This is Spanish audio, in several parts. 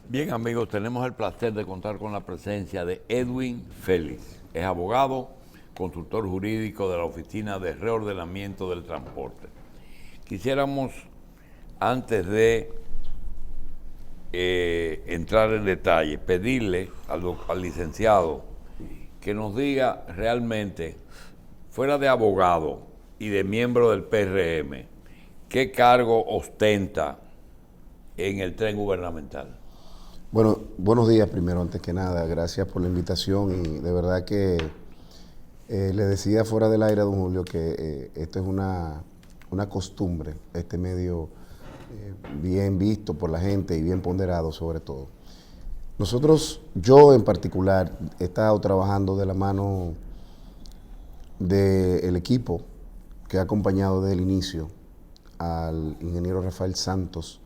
Bien, amigos, tenemos el placer de contar con la presencia de Edwin Félix. Es abogado, consultor jurídico de la Oficina de Reordenamiento del Transporte. Quisiéramos, antes de entrar en detalle, pedirle al licenciado que nos diga realmente, fuera de abogado y de miembro del PRM, qué cargo ostenta en el tren gubernamental. Bueno, buenos días primero, antes que nada. Gracias por la invitación y de verdad que le decía fuera del aire a don Julio que esto es una costumbre, este medio bien visto por la gente y bien ponderado sobre todo. Nosotros, yo en particular, he estado trabajando de la mano del equipo que ha acompañado desde el inicio al ingeniero Rafael Santos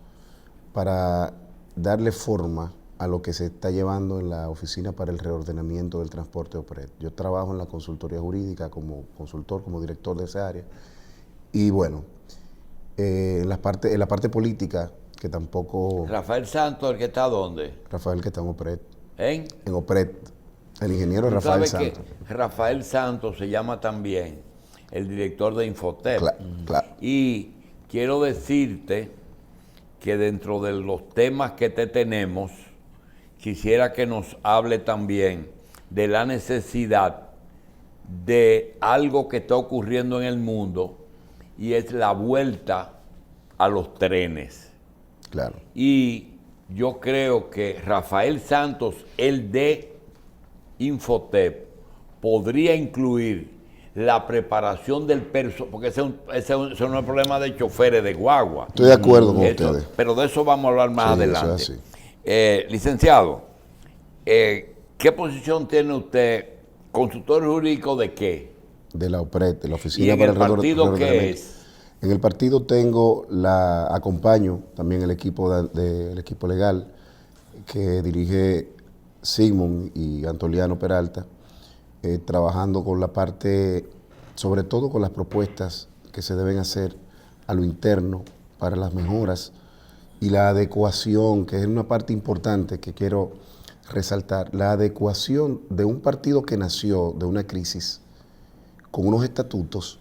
para darle forma a lo que se está llevando en la Oficina para el Reordenamiento del Transporte OPRED. Yo trabajo en la consultoría jurídica como consultor, como director de esa área. Y bueno, en la parte política, que tampoco... Rafael Santos, ¿el que está dónde? Rafael, que está en OPRED. ¿En? En OPRED. El ingeniero ¿Tú Rafael sabes Santos. que Rafael Santos se llama también el director de Infotep? Claro. Y quiero decirte que dentro de los temas que te tenemos, quisiera que nos hable también de la necesidad de algo que está ocurriendo en el mundo y es la vuelta a los trenes. Claro. Y yo creo que Rafael Santos, el de Infotep, podría incluir la preparación del personal, porque ese no es un problema de choferes de guagua. Estoy de acuerdo con ustedes. Pero de eso vamos a hablar más adelante. Eso es así. Licenciado, ¿qué posición tiene usted? ¿Consultor jurídico de qué? De la OPRED, de la ¿Y Oficina en para el partido qué Reordenamiento. es? En el partido acompaño también el equipo el equipo legal que dirige Sigmund y Antoliano Peralta, trabajando con la parte, sobre todo con las propuestas que se deben hacer a lo interno para las mejoras y la adecuación, que es una parte importante que quiero resaltar, la adecuación de un partido que nació de una crisis con unos estatutos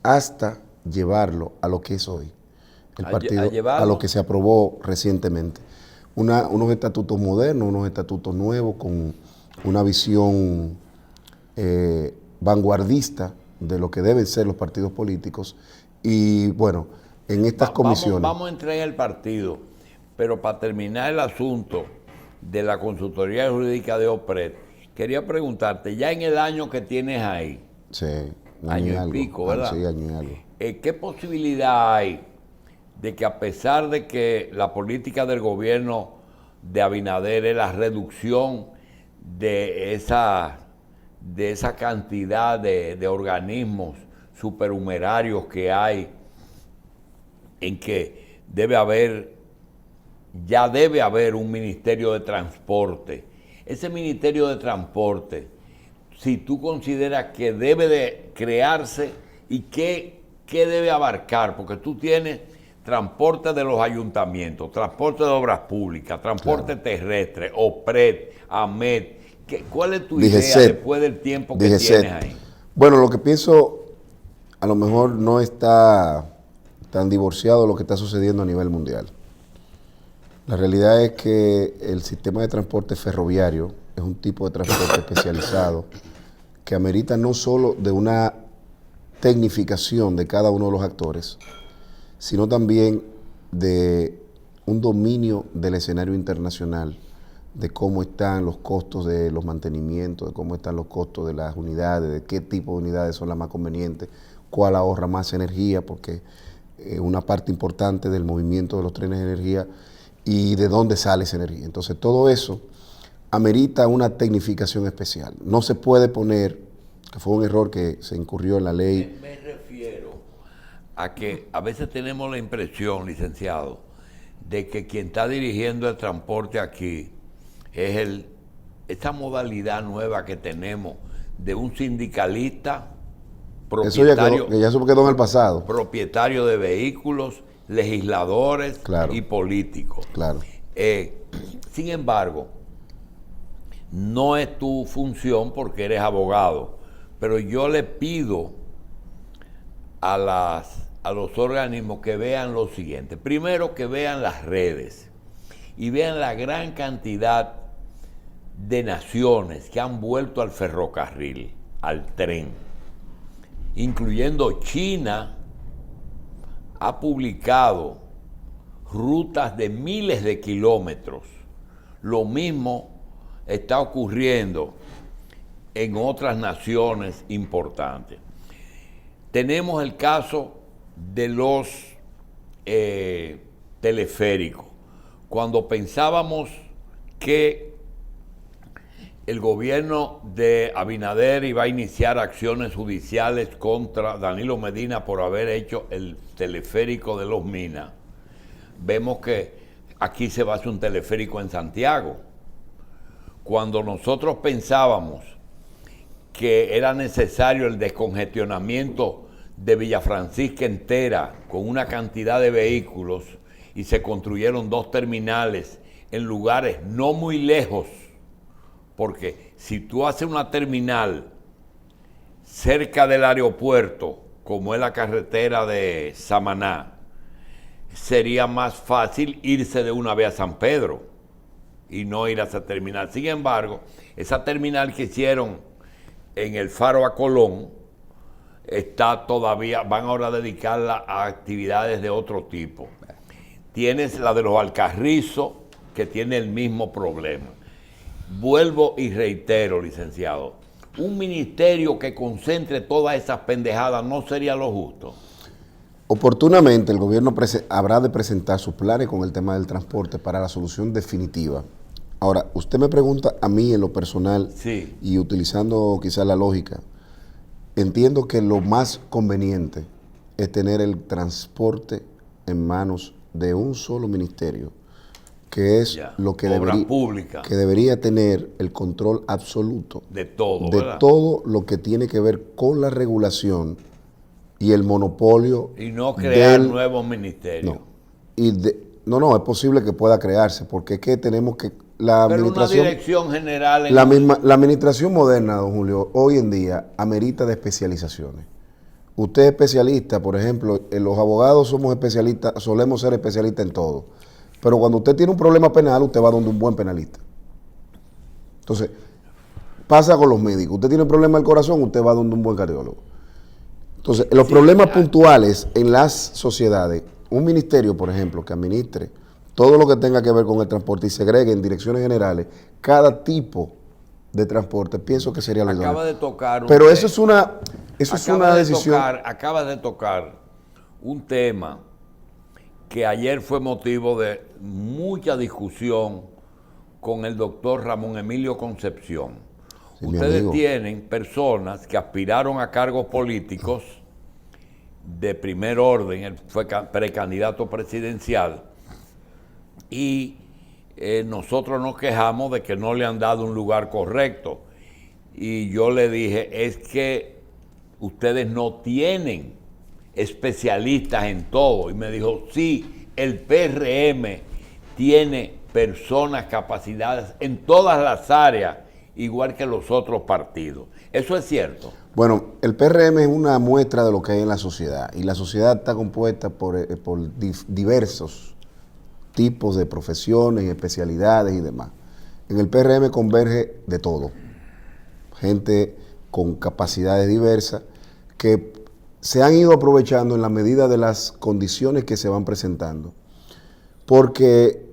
hasta llevarlo a lo que es hoy, el partido, a lo que se aprobó recientemente. Unos estatutos modernos, unos estatutos nuevos con una visión vanguardista de lo que deben ser los partidos políticos. Y bueno, en estas comisiones... Vamos a entrar en el partido, pero para terminar el asunto de la consultoría jurídica de OPRED, quería preguntarte, ya en el año que tienes ahí, sí, año y pico, ¿verdad? Sí, año y algo. ¿Qué posibilidad hay de que, a pesar de que la política del gobierno de Abinader es la reducción de esa cantidad de organismos supernumerarios que hay, en que ya debe haber un Ministerio de Transporte? Ese Ministerio de Transporte, si tú consideras que debe de crearse y qué debe abarcar, porque tú tienes transporte de los ayuntamientos, transporte de obras públicas, transporte terrestre, OPRED, AMET. ¿Cuál es tu idea después del tiempo que tienes ahí? Bueno, lo que pienso a lo mejor no está tan divorciado de lo que está sucediendo a nivel mundial. La realidad es que el sistema de transporte ferroviario es un tipo de transporte especializado que amerita no solo de una tecnificación de cada uno de los actores, sino también de un dominio del escenario internacional, de cómo están los costos de los mantenimientos, de cómo están los costos de las unidades, de qué tipo de unidades son las más convenientes, cuál ahorra más energía, porque una parte importante del movimiento de los trenes de energía y de dónde sale esa energía. Entonces todo eso amerita una tecnificación especial. No se puede poner, que fue un error que se incurrió en la ley. Me refiero a que a veces tenemos la impresión, licenciado, de que quien está dirigiendo el transporte aquí es esta modalidad nueva que tenemos de un sindicalista propietario, eso quedó en el pasado. Propietario de vehículos, legisladores claro, y políticos. Claro. Sin embargo, no es tu función porque eres abogado, pero yo le pido a los organismos que vean lo siguiente. Primero, que vean las redes y vean la gran cantidad de naciones que han vuelto al ferrocarril, al tren, incluyendo China. Ha publicado rutas de miles de kilómetros. Lo mismo está ocurriendo en otras naciones importantes. Tenemos el caso de los teleféricos. Cuando pensábamos que el gobierno de Abinader iba a iniciar acciones judiciales contra Danilo Medina por haber hecho el teleférico de Los Minas, vemos que aquí se va a hacer un teleférico en Santiago. Cuando nosotros pensábamos que era necesario el descongestionamiento de Villafrancisca entera con una cantidad de vehículos y se construyeron 2 terminales en lugares no muy lejos, porque si tú haces una terminal cerca del aeropuerto, como es la carretera de Samaná, sería más fácil irse de una vez a San Pedro y no ir a esa terminal. Sin embargo, esa terminal que hicieron en el Faro a Colón está todavía, van ahora a dedicarla a actividades de otro tipo. Tienes la de los Alcarrizos, que tiene el mismo problema. Vuelvo y reitero, licenciado, un ministerio que concentre todas esas pendejadas no sería lo justo. Oportunamente el gobierno habrá de presentar sus planes con el tema del transporte para la solución definitiva. Ahora, usted me pregunta a mí en lo personal, sí, y utilizando quizás la lógica, entiendo que lo más conveniente es tener el transporte en manos de un solo ministerio, que es lo que debería tener el control absoluto de todo, todo lo que tiene que ver con la regulación y el monopolio. Y no crear nuevos ministerios. No, es posible que pueda crearse, porque es que tenemos que... La Pero administración, una dirección general... la administración moderna, don Julio, hoy en día amerita de especializaciones. Usted es especialista, por ejemplo, los abogados somos especialistas, solemos ser especialistas en todo. Pero cuando usted tiene un problema penal, usted va donde un buen penalista. Entonces, pasa con los médicos. Usted tiene un problema del corazón, usted va donde un buen cardiólogo. Entonces, los problemas puntuales en las sociedades, un ministerio, por ejemplo, que administre todo lo que tenga que ver con el transporte y segregue en direcciones generales cada tipo de transporte, pienso que sería lo ideal. Acaba de tocar Pero eso es una decisión. Acaba de tocar un tema que ayer fue motivo de mucha discusión con el doctor Ramón Emilio Concepción. Sí, ustedes tienen personas que aspiraron a cargos políticos de primer orden, él fue precandidato presidencial, y nosotros nos quejamos de que no le han dado un lugar correcto. Y yo le dije, es que ustedes no tienen especialistas en todo. Y me dijo, sí, el PRM tiene personas capacitadas en todas las áreas, igual que los otros partidos. ¿Eso es cierto? Bueno, el PRM es una muestra de lo que hay en la sociedad, y la sociedad está compuesta por diversos tipos de profesiones, especialidades y demás. En el PRM converge de todo. Gente con capacidades diversas que se han ido aprovechando en la medida de las condiciones que se van presentando. Porque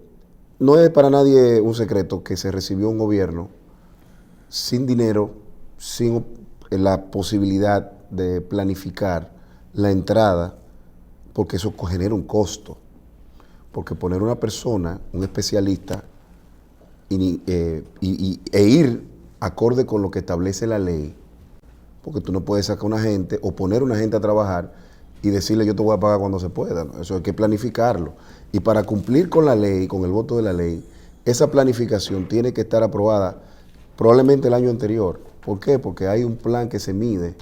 no es para nadie un secreto que se recibió un gobierno sin dinero, sin la posibilidad de planificar la entrada, porque eso genera un costo. Porque poner una persona, un especialista, e ir acorde con lo que establece la ley, porque tú no puedes sacar una gente o poner una gente a trabajar y decirle yo te voy a pagar cuando se pueda, ¿no? Eso hay que planificarlo. Y para cumplir con la ley, con el voto de la ley, esa planificación tiene que estar aprobada probablemente el año anterior. ¿Por qué? Porque hay un plan que se mide,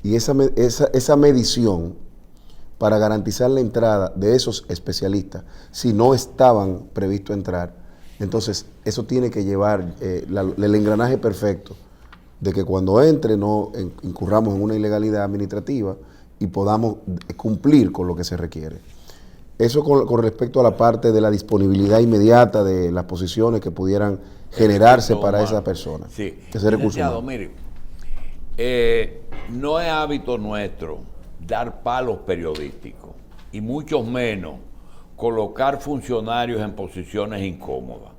y esa medición para garantizar la entrada de esos especialistas, si no estaban previstos entrar, Entonces, eso tiene que llevar el engranaje perfecto de que cuando entre no incurramos en una ilegalidad administrativa y podamos cumplir con lo que se requiere. Eso con respecto a la parte de la disponibilidad inmediata de las posiciones que pudieran generarse para esa persona. Sí. Ese recurso Licenciado, mire, no es hábito nuestro dar palos periodísticos y mucho menos colocar funcionarios en posiciones incómodas.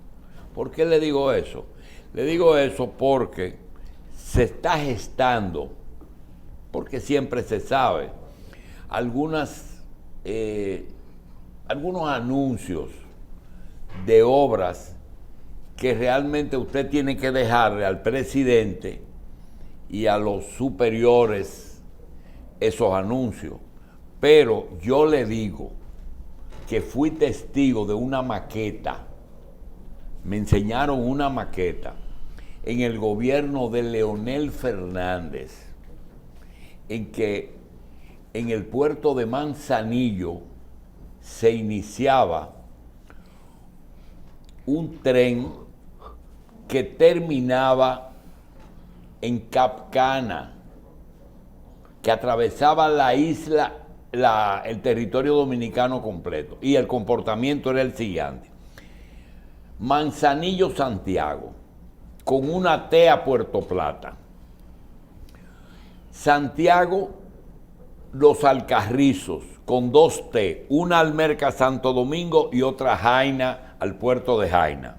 ¿Por qué le digo eso? Le digo eso porque se está gestando, porque siempre se sabe, algunos anuncios de obras que realmente usted tiene que dejarle al presidente y a los superiores esos anuncios. Pero yo le digo que fui testigo de una maqueta, me enseñaron una maqueta en el gobierno de Leonel Fernández, en que en el puerto de Manzanillo se iniciaba un tren que terminaba en Capcana, que atravesaba la isla, el territorio dominicano completo. Y el comportamiento era el siguiente: Manzanillo, Santiago, con una T a Puerto Plata. Santiago, Los Alcarrizos, con 2 T, una Almerca Santo Domingo y otra Jaina al puerto de Jaina.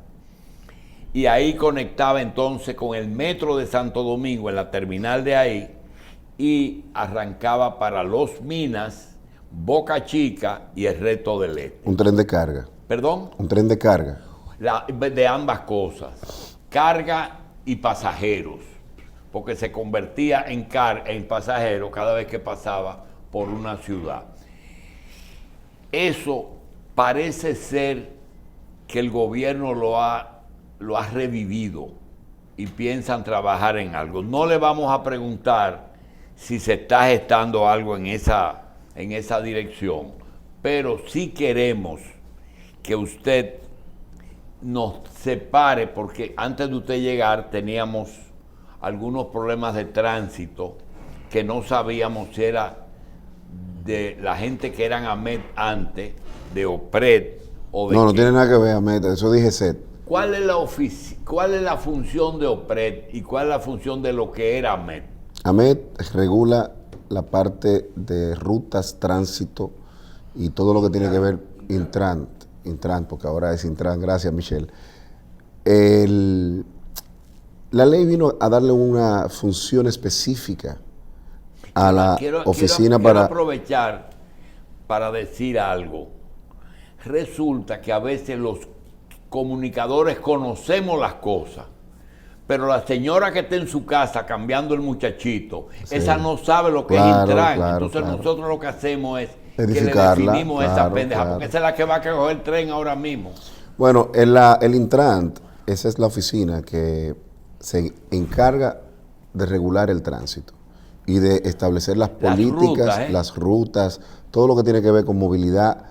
Y ahí conectaba entonces con el metro de Santo Domingo en la terminal de ahí y arrancaba para Los Minas, Boca Chica y el Reto del Este. Un tren de carga. ¿Perdón? Un tren de carga. De ambas cosas, carga y pasajeros, porque se convertía en pasajero cada vez que pasaba por una ciudad. Eso parece ser que el gobierno lo ha revivido y piensan trabajar en algo. No le vamos a preguntar si se está gestando algo en esa dirección, pero sí queremos que usted nos separe, porque antes de usted llegar teníamos algunos problemas de tránsito que no sabíamos si era de la gente que eran AMET antes, de OPRED o de... No tiene nada que ver AMET, eso dije SET. ¿Cuál es la función de OPRED y cuál es la función de lo que era AMET? AMET regula la parte de rutas, tránsito y todo lo que tiene que ver Intran, porque ahora es Intran, gracias Michelle. La ley vino a darle una función específica a la oficina quiero aprovechar para decir algo. Resulta que a veces los comunicadores conocemos las cosas, pero la señora que está en su casa cambiando el muchachito, sí, esa no sabe lo que es Intran. Entonces nosotros lo que hacemos es que le definimos esa pendeja, porque esa es la que va a coger el tren ahora mismo. Bueno, el Intran, esa es la oficina que se encarga de regular el tránsito y de establecer las políticas, las rutas, todo lo que tiene que ver con movilidad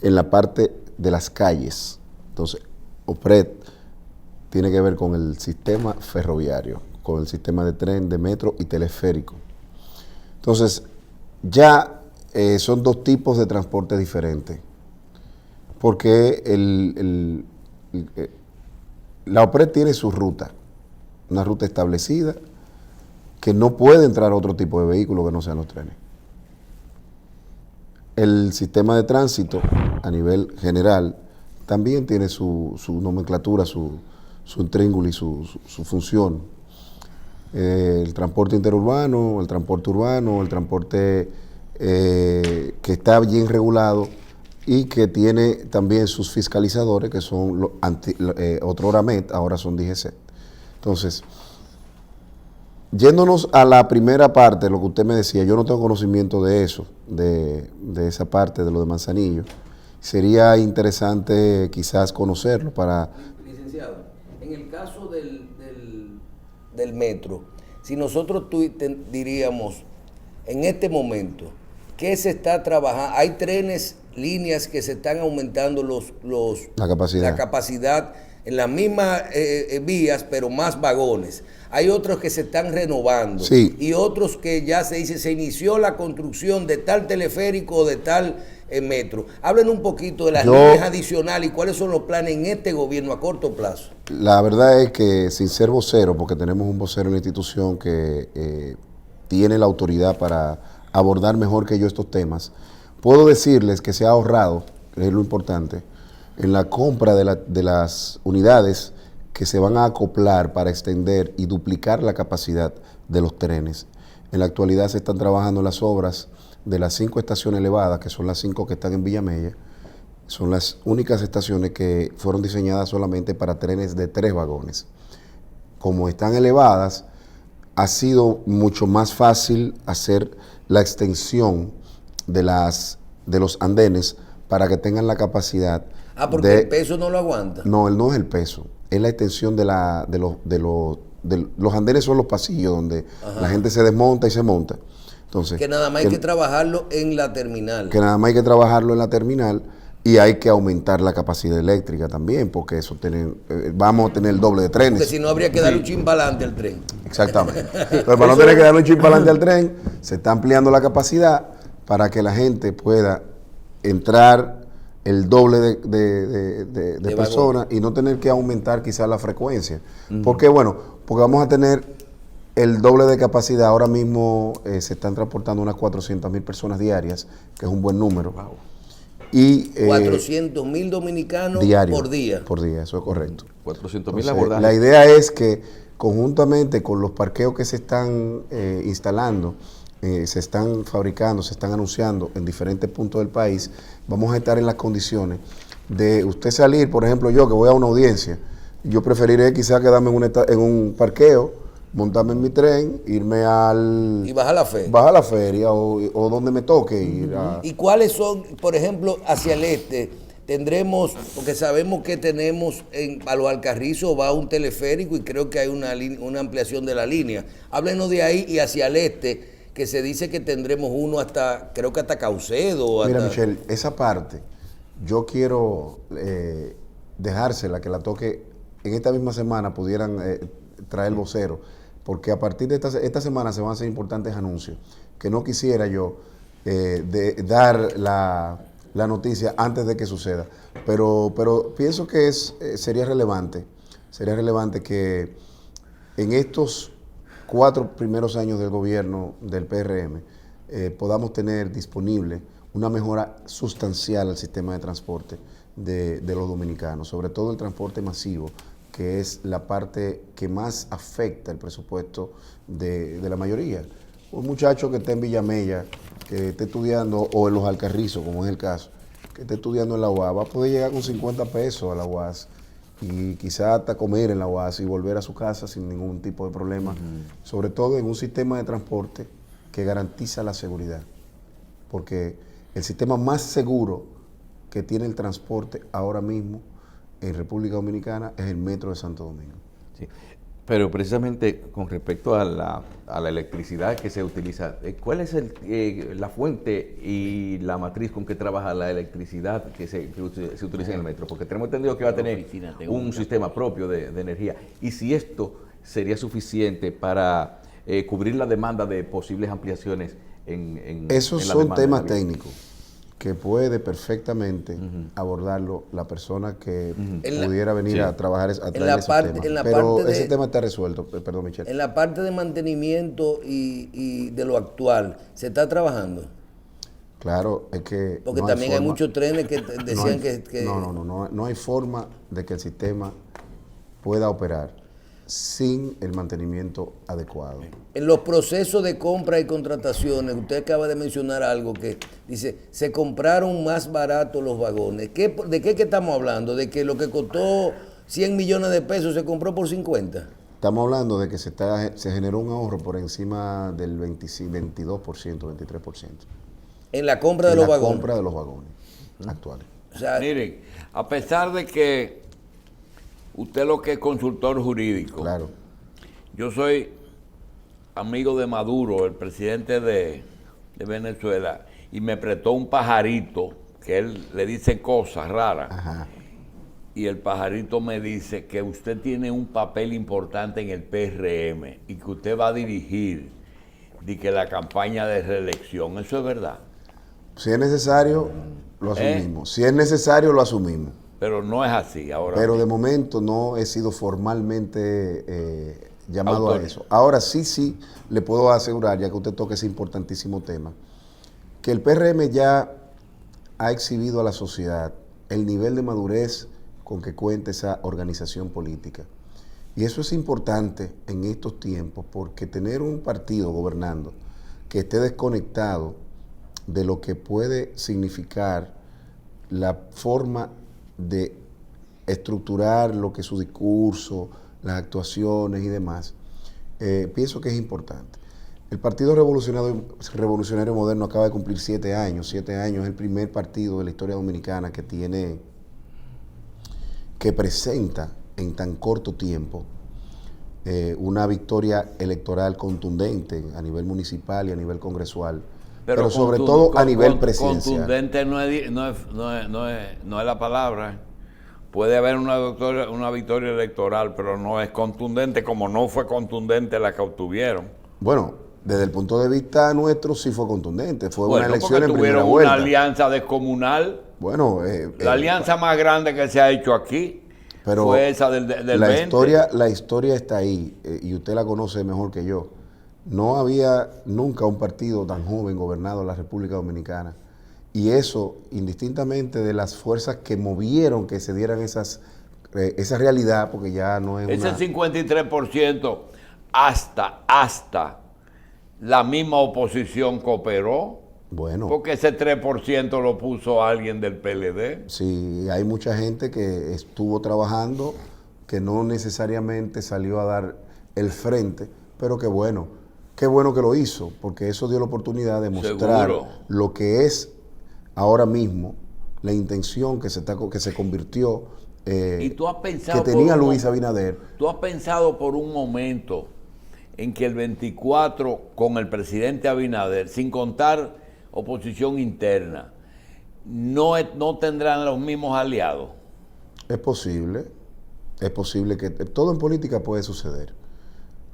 en la parte de las calles. Entonces, OPRED tiene que ver con el sistema ferroviario, con el sistema de tren, de metro y teleférico. Entonces, ya son 2 tipos de transporte diferentes, porque la OPRED tiene su ruta, una ruta establecida, que no puede entrar otro tipo de vehículo que no sean los trenes. El sistema de tránsito a nivel general también tiene su nomenclatura, su intríngulo y su función. El transporte interurbano, el transporte urbano, el transporte que está bien regulado y que tiene también sus fiscalizadores, que son otrora AMET, ahora son DGCET. Entonces, yéndonos a la primera parte, lo que usted me decía, yo no tengo conocimiento de eso, de esa parte de lo de Manzanillo. Sería interesante quizás conocerlo para... Licenciado, en el caso del metro, si nosotros diríamos en este momento, ¿qué se está trabajando? Hay trenes líneas que se están aumentando la la capacidad en las mismas vías, pero más vagones. Hay otros que se están renovando, sí, y otros que ya se dice, se inició la construcción de tal teleférico o de tal metro. Hablen un poquito de las líneas adicionales y cuáles son los planes en este gobierno a corto plazo. La verdad es que, sin ser vocero, porque tenemos un vocero en la institución que tiene la autoridad para abordar mejor que yo estos temas, puedo decirles que se ha ahorrado, que es lo importante, en la compra de las unidades que se van a acoplar para extender y duplicar la capacidad de los trenes. En la actualidad se están trabajando las obras de las 5 estaciones elevadas, que son las 5 que están en Villamella. Son las únicas estaciones que fueron diseñadas solamente para trenes de 3 vagones. Como están elevadas, ha sido mucho más fácil hacer la extensión de los andenes para que tengan la capacidad. Porque el peso no lo aguanta. No, no es el peso, es la extensión de los andenes, son los pasillos donde la gente se desmonta y se monta. Entonces, que nada más hay que trabajarlo en la terminal. Que nada más hay que trabajarlo en la terminal, y hay que aumentar la capacidad eléctrica también, porque eso vamos a tener el doble de trenes. Porque si no habría que darle un chin para adelante al tren. Exactamente. Pero para no tener que darle un chin para adelante al tren, se está ampliando la capacidad para que la gente pueda entrar el doble de personas y no tener que aumentar quizás la frecuencia. Porque vamos a tener el doble de capacidad. Ahora mismo se están transportando unas 400,000 personas diarias, que es un buen número. Wow. Y 400,000 dominicanos por día. Por día, eso es correcto. 400,000 abordajes. La idea es que conjuntamente con los parqueos que se están instalando, se están fabricando, se están anunciando en diferentes puntos del país, vamos a estar en las condiciones de usted salir. Por ejemplo, yo que voy a una audiencia, yo preferiré quizás quedarme en un parqueo, montarme en mi tren, irme y bajar la feria. Bajar la feria o donde me toque ir. ¿Y cuáles son, por ejemplo, hacia el este? Tendremos, porque sabemos que tenemos en Palo Alcarrizo va un teleférico y creo que hay una ampliación de la línea. Háblenos de ahí y hacia el este, que se dice que tendremos uno creo que hasta Caucedo. Mira, Michelle, esa parte yo quiero dejársela, que la toque en esta misma semana, pudieran traer el vocero, porque a partir de esta semana se van a hacer importantes anuncios, que no quisiera yo dar la noticia antes de que suceda, pero pienso que sería relevante que en estos 4 primeros años del gobierno del PRM podamos tener disponible una mejora sustancial al sistema de transporte de los dominicanos, sobre todo el transporte masivo, que es la parte que más afecta el presupuesto de la mayoría. Un muchacho que esté en Villamella, que esté estudiando, o en Los Alcarrizos, como es el caso, que esté estudiando en la UAS, va a poder llegar con 50 pesos a la UAS y quizás hasta comer en la UAS y volver a su casa sin ningún tipo de problema, sobre todo en un sistema de transporte que garantiza la seguridad, porque el sistema más seguro que tiene el transporte ahora mismo en República Dominicana es el Metro de Santo Domingo. Sí. Pero precisamente con respecto a la electricidad que se utiliza, ¿cuál es la fuente y la matriz con que trabaja la electricidad que se utiliza en el metro? Porque tenemos entendido que va a tener un sistema propio de energía. Y si esto sería suficiente para cubrir la demanda de posibles ampliaciones en esos en la son temas técnicos que puede perfectamente abordarlo la persona que pudiera venir a trabajar, a traer ese tema. Pero ese tema está resuelto, perdón, Michelle. En la parte de mantenimiento y de lo actual, ¿se está trabajando? Claro, es que porque también hay muchos trenes que decían que... No hay forma de que el sistema pueda operar sin el mantenimiento adecuado. En los procesos de compra y contrataciones, usted acaba de mencionar algo que dice, se compraron más baratos los vagones. ¿De qué estamos hablando? ¿De que lo que costó 100 millones de pesos se compró por 50? Estamos hablando de que se generó un ahorro por encima del 22%, 23%. En la compra de los vagones. En la compra de los vagones actuales. O sea, miren, a pesar de que usted lo que es consultor jurídico. Claro. Yo soy amigo de Maduro, el presidente de Venezuela, y me prestó un pajarito que él le dice cosas raras. Ajá. Y el pajarito me dice que usted tiene un papel importante en el PRM y que usted va a dirigir la campaña de reelección. ¿Eso es verdad? Si es necesario, lo asumimos. Si es necesario, lo asumimos. Pero no es así ahora. Pero de momento no he sido formalmente llamado a eso. Ahora sí, le puedo asegurar, ya que usted toca ese importantísimo tema, que el PRM ya ha exhibido a la sociedad el nivel de madurez con que cuenta esa organización política. Y eso es importante en estos tiempos, porque tener un partido gobernando que esté desconectado de lo que puede significar la forma de estructurar lo que es su discurso, las actuaciones y demás, pienso que es importante. El Partido Revolucionario Moderno acaba de cumplir 7 años. 7 años es el primer partido de la historia dominicana que presenta en tan corto tiempo una victoria electoral contundente a nivel municipal y a nivel congresual, pero sobre todo a nivel presidencial. Contundente no es la palabra. Puede haber una victoria electoral, pero no es contundente, como no fue contundente la que obtuvieron. Bueno, desde el punto de vista nuestro sí fue contundente. Fue una elección en primera tuvieron vuelta. una alianza descomunal. Bueno, la alianza más grande que se ha hecho aquí fue esa del 20. La historia está ahí, y usted la conoce mejor que yo. No había nunca un partido tan joven gobernado en la República Dominicana. Y eso, indistintamente de las fuerzas que movieron que se dieran esa realidad, porque ya no es ese 53% hasta la misma oposición cooperó. Bueno. Porque ese 3% lo puso alguien del PLD. Sí, hay mucha gente que estuvo trabajando, que no necesariamente salió a dar el frente, pero qué bueno que lo hizo, porque eso dio la oportunidad de mostrar Seguro. Lo que es ahora mismo la intención que se convirtió ¿Y tú has pensado que tenía Luis Abinader. ¿Tú has pensado por un momento en que el 24 con el presidente Abinader, sin contar oposición interna, no tendrán los mismos aliados? Es posible que todo en política puede suceder.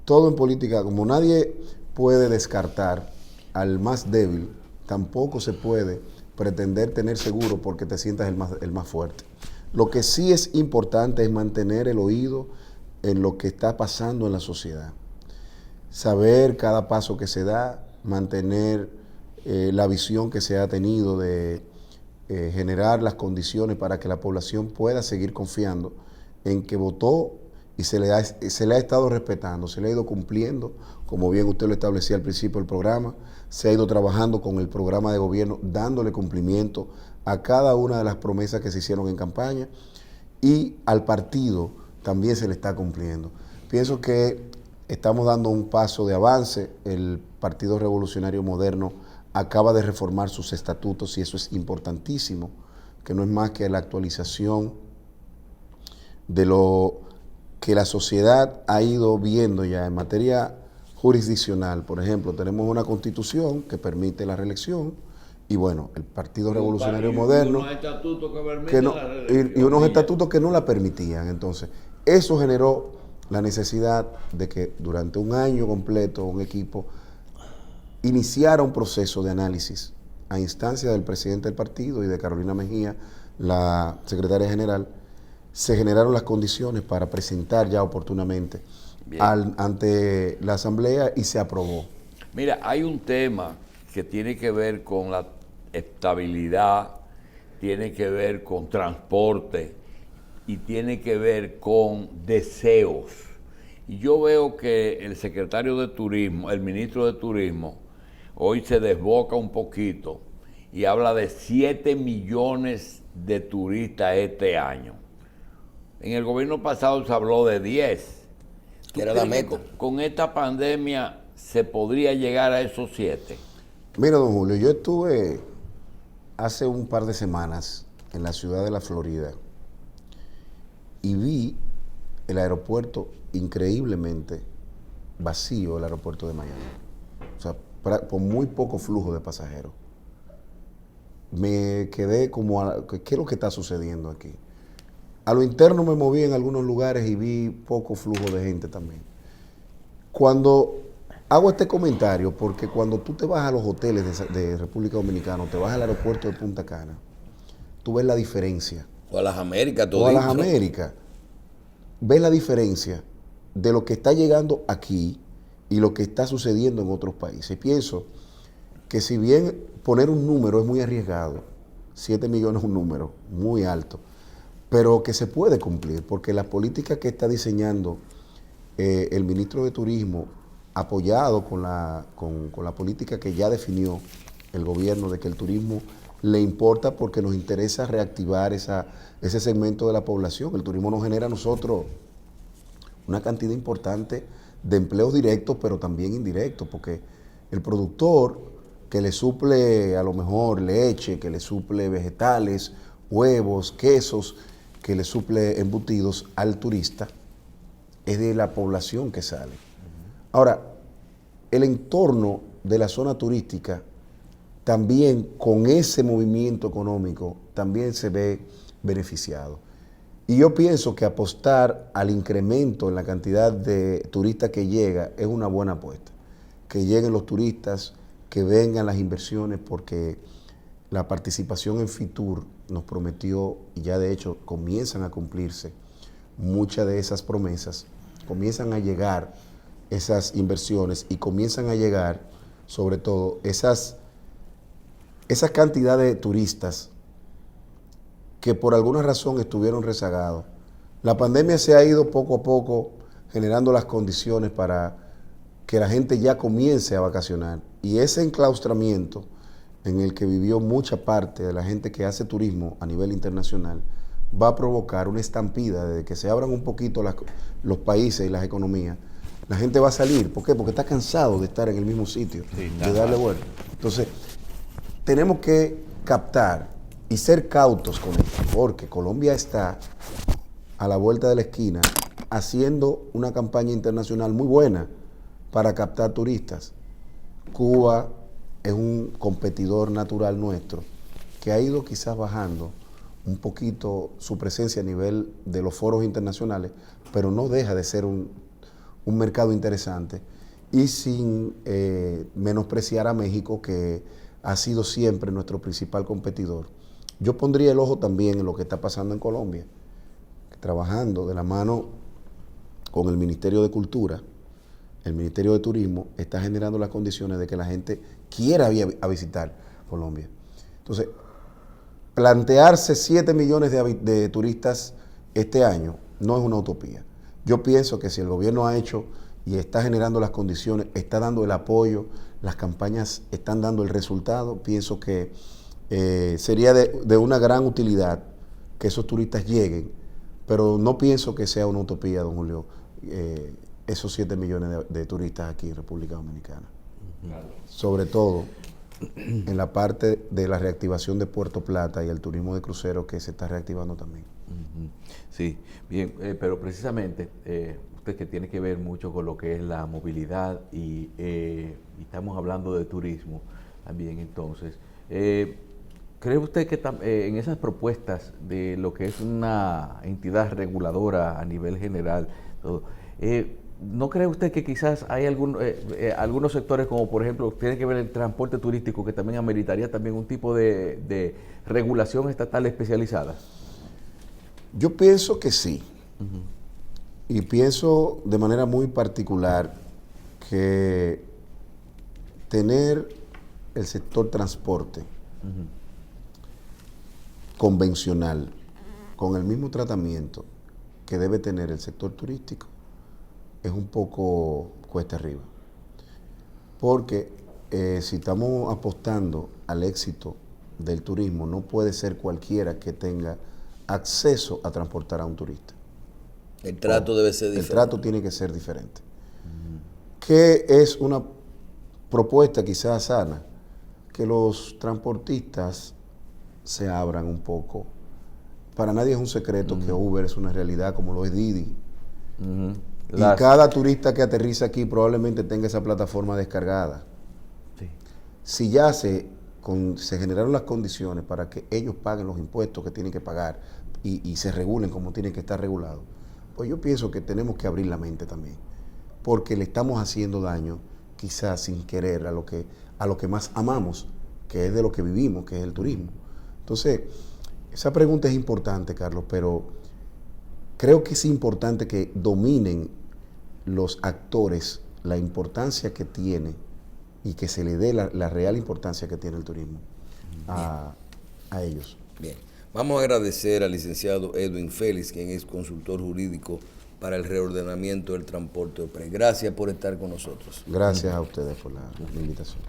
Todo en política, como nadie puede descartar al más débil, tampoco se puede pretender tener seguro porque te sientas el más fuerte. Lo que sí es importante es mantener el oído en lo que está pasando en la sociedad. Saber cada paso que se da, mantener la visión que se ha tenido de generar las condiciones para que la población pueda seguir confiando en que votó y se le ha estado respetando, se le ha ido cumpliendo, como bien usted lo establecía al principio del programa, se ha ido trabajando con el programa de gobierno, dándole cumplimiento a cada una de las promesas que se hicieron en campaña, y al partido también se le está cumpliendo. Pienso que estamos dando un paso de avance. El Partido Revolucionario Moderno acaba de reformar sus estatutos y eso es importantísimo, que no es más que la actualización de lo que la sociedad ha ido viendo ya en materia jurisdiccional. Por ejemplo, tenemos una constitución que permite la reelección y bueno, el Partido Revolucionario Moderno y unos estatutos que no la permitían. Entonces, eso generó la necesidad de que durante un año completo un equipo iniciara un proceso de análisis a instancia del presidente del partido y de Carolina Mejía, la secretaria general. Se generaron las condiciones para presentar ya oportunamente ante la Asamblea y se aprobó. Mira, hay un tema que tiene que ver con la estabilidad, tiene que ver con transporte y tiene que ver con deseos. Y yo veo que el secretario de Turismo, el ministro de Turismo, hoy se desboca un poquito y habla de 7 millones de turistas este año. En el gobierno pasado se habló de 10. Que era la meta. Con esta pandemia se podría llegar a esos 7. Mira, don Julio, yo estuve hace un par de semanas en la ciudad de la Florida y vi el aeropuerto increíblemente vacío, el aeropuerto de Miami. O sea, con muy poco flujo de pasajeros. me quedé como, ¿qué es lo que está sucediendo aquí? A lo interno me moví en algunos lugares y vi poco flujo de gente también. Cuando hago este comentario, porque cuando tú te vas a los hoteles de República Dominicana, te vas al aeropuerto de Punta Cana, tú ves la diferencia. O a las Américas, todo. O a las Américas, ves la diferencia de lo que está llegando aquí y lo que está sucediendo en otros países. Y pienso que si bien poner un número es muy arriesgado, 7 millones es un número muy alto, pero que se puede cumplir, porque la política que está diseñando el ministro de Turismo, apoyado con la política que ya definió el gobierno de que el turismo le importa porque nos interesa reactivar ese segmento de la población. El turismo nos genera a nosotros una cantidad importante de empleos directos, pero también indirectos, porque el productor que le suple a lo mejor leche, que le suple vegetales, huevos, quesos, que le suple embutidos al turista, es de la población que sale. Ahora, el entorno de la zona turística también con ese movimiento económico también se ve beneficiado. Y yo pienso que apostar al incremento en la cantidad de turistas que llega es una buena apuesta. Que lleguen los turistas, que vengan las inversiones, porque la participación en Fitur nos prometió, y ya de hecho comienzan a cumplirse muchas de esas promesas, comienzan a llegar esas inversiones y comienzan a llegar sobre todo esa cantidad de turistas que por alguna razón estuvieron rezagados. La pandemia se ha ido poco a poco generando las condiciones para que la gente ya comience a vacacionar. Y ese enclaustramiento en el que vivió mucha parte de la gente que hace turismo a nivel internacional va a provocar una estampida de que se abran un poquito los países y las economías. La gente va a salir. ¿Por qué? Porque está cansado de estar en el mismo sitio, de darle vuelta. Entonces, tenemos que captar y ser cautos con esto, porque Colombia está a la vuelta de la esquina haciendo una campaña internacional muy buena para captar turistas. Cuba es un competidor natural nuestro que ha ido quizás bajando un poquito su presencia a nivel de los foros internacionales, pero no deja de ser un mercado interesante, y sin menospreciar a México, que ha sido siempre nuestro principal competidor. Yo pondría el ojo también en lo que está pasando en Colombia, trabajando de la mano con el Ministerio de Cultura. El Ministerio de Turismo está generando las condiciones de que la gente quiera ir a visitar Colombia. Entonces, plantearse 7 millones de turistas este año no es una utopía. Yo pienso que si el gobierno ha hecho y está generando las condiciones, está dando el apoyo, las campañas están dando el resultado, pienso que sería de una gran utilidad que esos turistas lleguen, pero no pienso que sea una utopía, don Julio, esos 7 millones de turistas aquí en República Dominicana. Sobre todo en la parte de la reactivación de Puerto Plata y el turismo de cruceros, que se está reactivando también. Sí, bien, pero precisamente usted, que tiene que ver mucho con lo que es la movilidad y estamos hablando de turismo también, entonces, ¿cree usted que en esas propuestas de lo que es una entidad reguladora a nivel general, todo, ¿no cree usted que quizás hay algunos sectores, como por ejemplo tiene que ver el transporte turístico, que también ameritaría también un tipo de regulación estatal especializada? Yo pienso que sí. Y pienso de manera muy particular que tener el sector transporte convencional con el mismo tratamiento que debe tener el sector turístico es un poco cuesta arriba. Porque si estamos apostando al éxito del turismo, no puede ser cualquiera que tenga acceso a transportar a un turista. El trato debe ser diferente. El trato tiene que ser diferente. ¿Qué es una propuesta quizás sana? Que los transportistas se abran un poco. Para nadie es un secreto que Uber es una realidad, como lo es Didi. Y cada turista que aterriza aquí probablemente tenga esa plataforma descargada. Sí. Si ya se se generaron las condiciones para que ellos paguen los impuestos que tienen que pagar y se regulen como tienen que estar regulados, pues yo pienso que tenemos que abrir la mente también, porque le estamos haciendo daño, quizás sin querer, a lo que más amamos, que es de lo que vivimos, que es el turismo. Entonces, esa pregunta es importante, Carlos, pero creo que es importante que dominen los actores la importancia que tiene y que se le dé la real importancia que tiene el turismo a ellos. Bien, vamos a agradecer al licenciado Edwin Félix, quien es consultor jurídico para el reordenamiento del transporte OPRES. Gracias por estar con nosotros. Gracias a ustedes por la invitación.